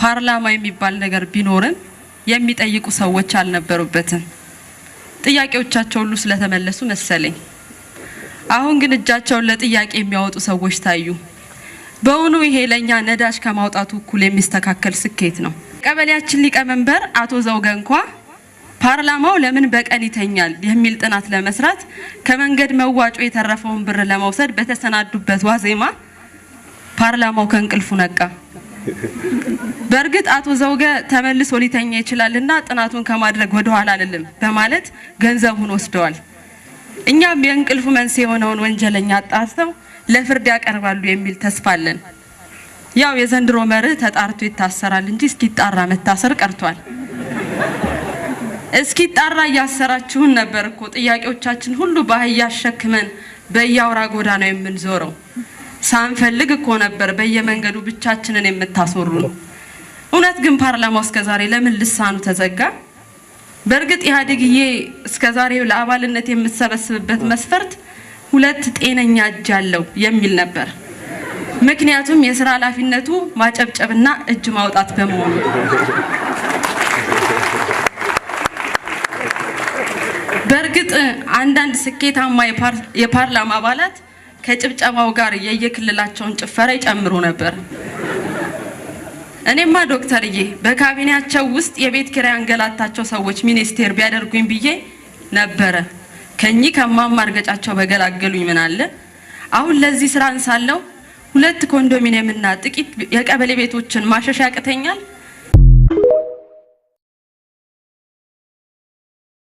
ፓርላማ የሚባል ነገር ቢኖርም የሚጠይቁ ሰዎች አልነበሩበትም። ጥያቄዎቻቸው ሁሉ ስለተመለሱ መሰለኝ። አሁን ግን እጃቸውን ለጥያቄ የሚያወጡ ሰዎች ታዩ። በእውኑ ይሄ ለኛ ነዳጅ ከማውጣቱ እኩል የሚስተካከል ስኬት ነው? ቀበሌያችን ሊቀመንበር አቶ ዘውገ እንኳ ፓርላማው ለምን በቀን ይተኛል የሚል ጥናት ለመስራት ከመንገድ መዋጮ የተረፈውን ብር ለመውሰድ በተሰናዱበት ዋዜማ ፓርላማው ከእንቅልፉ ነቃ። በእርግጥ አቶ ዘውገ ተመልሶ ሊተኛ ይችላልና ጥናቱን ከማድረግ ወደ ኋላ አይደለም በማለት ገንዘቡን ወስደዋል። እኛም የእንቅልፉ መንስኤ የሆነውን ወንጀለኛ አጣርተው ለፍርድ ያቀርባሉ የሚል ተስፋ አለን። ያው የዘንድሮ መርህ ተጣርቶ ይታሰራል እንጂ እስኪጣራ መታሰር ቀርቷል። እስኪጣራ ያሰራችሁን ነበር እኮ ጥያቄዎቻችን ሁሉ በአህያ አሸክመን በየአውራ ጎዳናው የምንዞረው። ሳንፈልግ እኮ ነበር በየመንገዱ ብቻችንን የምታስወሩን። እውነት ግን ፓርላማው እስከዛሬ ለምን ልሳኑ ተዘጋ? በእርግጥ ኢህአዴግዬ እስከዛሬ ለአባልነት የምትሰበስብበት መስፈርት 2 ጤነኛ እጅ ያለው የሚል ነበር። ምክንያቱም የሥራ ኃላፊነቱ ማጨብጨብና እጅ ማውጣት በመሆኑ። በእርግጥ አንዳንድ ስኬታማ የፓርላማ አባላት ከጭብጨባው ጋር የየክልላቸውን ጭፈራ ይጨምሩ ነበር። እኔማ ዶክተርዬ በካቢኔያቸው ውስጥ የቤት ኪራይ አንገላታቸው ሰዎች ሚኒስቴር ቢያደርጉኝ ብዬ ነበረ። ከኚህ ከማማ እርገጫቸው በገላገሉኝ ምን አለ። አሁን ለዚህ ስራ እንሳለው 2 ኮንዶሚኒየምና ጥቂት የቀበሌ ቤቶችን ማሸሻ ያቅተኛል።